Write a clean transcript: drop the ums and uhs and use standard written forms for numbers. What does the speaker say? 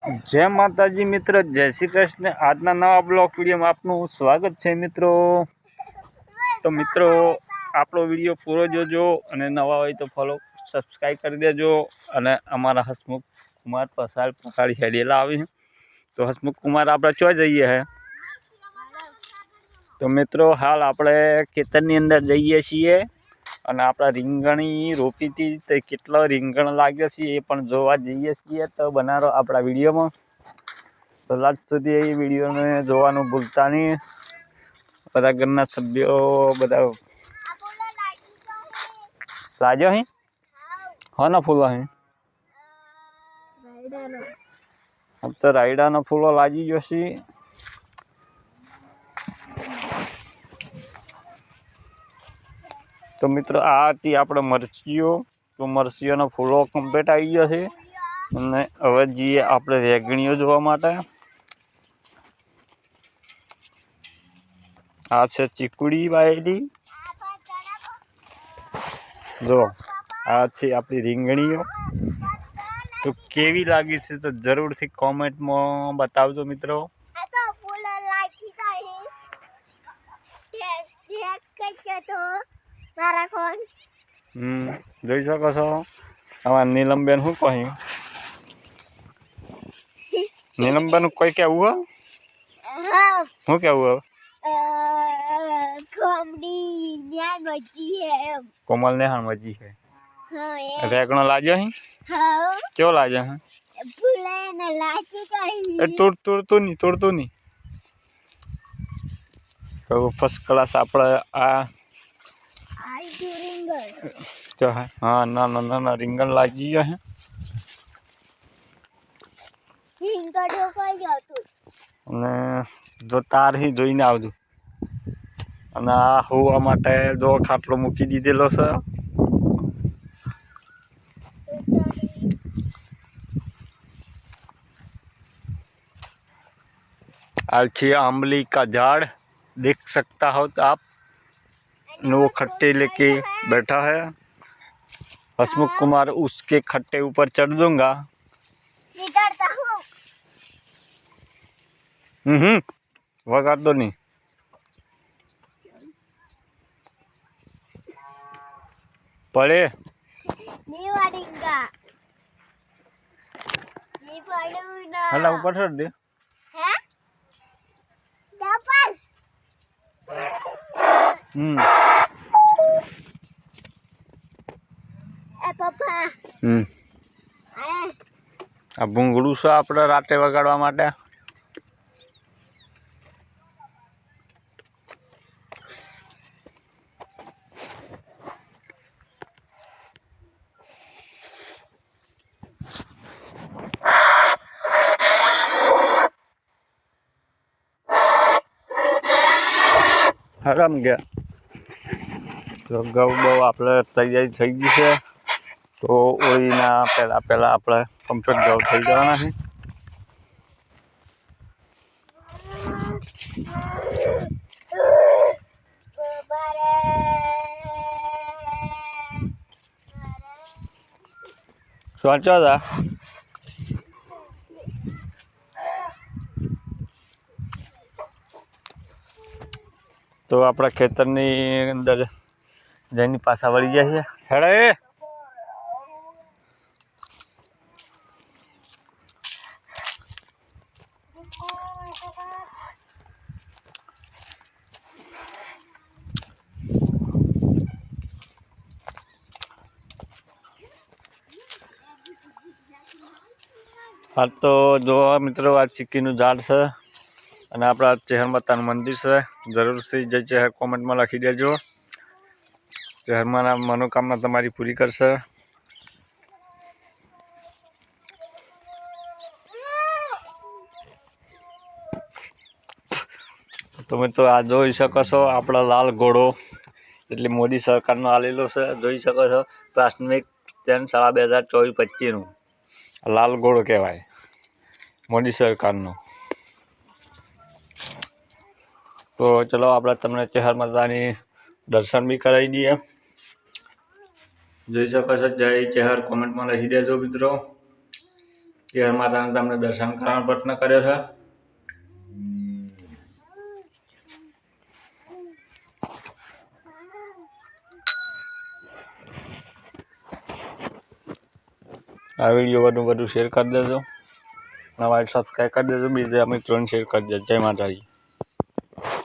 जय माताजी मित्र, जय श्री कृष्ण। आजना नवा ब्लॉग विडियो में आपनु स्वागत है मित्रों। तो मित्रों आपणो विडियो पूरो जोजो अने नवा होय तो फॉलो सब्सक्राइब कर देजो। अने अमारा हसमुख कुमार पसार पकाड़ी हेडेला आवी तो हसमुख कुमार आपणे चो जईए है। तो मित्रों हाल आपणे खेतरनी अंदर जईए छीए અને આપણા રીંગણી રોપી હતી તો કેટલો રીંગણ લાગ્યો છે એ પણ જોવા જઈએ છીએ। તો બનારો આપણા વિડીયોમાં તો લાસ્ટ સુધી એ વિડીયોને જોવાનું ભૂલતા નહીં। બધા ઘરના સભ્યો બધા લાગ્યો હે હા ફૂલો હે अब तो रायडाનો ફૂલો લાગી ગયો છે। तो मित्रों आ थी आपणे मरचीओ। तो मरचीओनो फूलो कम्प्लीट आई गयो छे अने हवे जीए आपणे रेगणीओ जोवा माटे। आ छे चीकुड़ी वायेली जो आ छे आपणी રીંગણીઓ। तो केवी लागी छे तो जरूर थी कॉमेंट में बतावजो मित्रों। જોઈ શકો છો આમાં નીલમબેન શું કહી નીલમબેન કોઈ કેવું શું કેવું કોમલ ને હા મજી છે રેગણો લાગ્યો હે કેવો લાગ્યો હે તોડતું નહીં તો ફર્स्ट क्लास આપણે આ जो है हाँ ना રીંગણ લાગી ગયો है। અને જો તાર ही જોઈને આવજો। અને આ હોવા માટે જો ખાટલો મૂકી દીધેલો છે। आलछी आंबली का झाड़ देख सकता हो तो आप वो खट्टे लेके बैठा है। हसमुख कुमार उसके खट्टे ऊपर चढ़ दूंगा। वगाड़ दो नहीं पड़े हला ऊपर छोड़ दे। आ भूंगळू छे आपणे राते वगाड़वा माटे। हराम गया तो गौ बहू आपणे तैयारी थई गई है। तो ओळीना पहला पहला आपणे कम्प्लीट गौ थई जवाना है। सोचा था तो अपना खेतरनी अंदर जईने पाछा वળી જાય છે। હેડે हाँ तो जो मित्रों आ चीकीનું ઝાડ છે અને આપણા ચહેર માતાનું મંદિર છે। જરૂર થી જય ચહેર કોમેન્ટ માં લખી દેજો। ચહેર માના મનોકામના તમારી પૂરી કરશે। तो मित्रों आ જોઈ શકો છો આપણા લાલ ઘોડો એટલે મોદી સરકારનો આલેલો છે। જોઈ શકો છો પ્રાથમિક ધ્યાન શાળા 2024-25 નું લાલ ઘોડો કહેવાય मोदी सरकारનો। तो चलो આપણે તમને ચહેર માતાની દર્શન બી કરાવી દઈએ। જોઈ શકો છો જય ચહેર કોમેન્ટમાં લખી દેજો મિત્રો। શેર માતાને તમને દર્શન કરવાનો પ્રયત્ન કર્યો છે. આ વિડીયો વધુ શેર કરી દેજો. નવા સબસ્ક્રાઈબ કરી દેજો. બીજા મિત્રોને શેર કરી દેજો. જય માતાજી.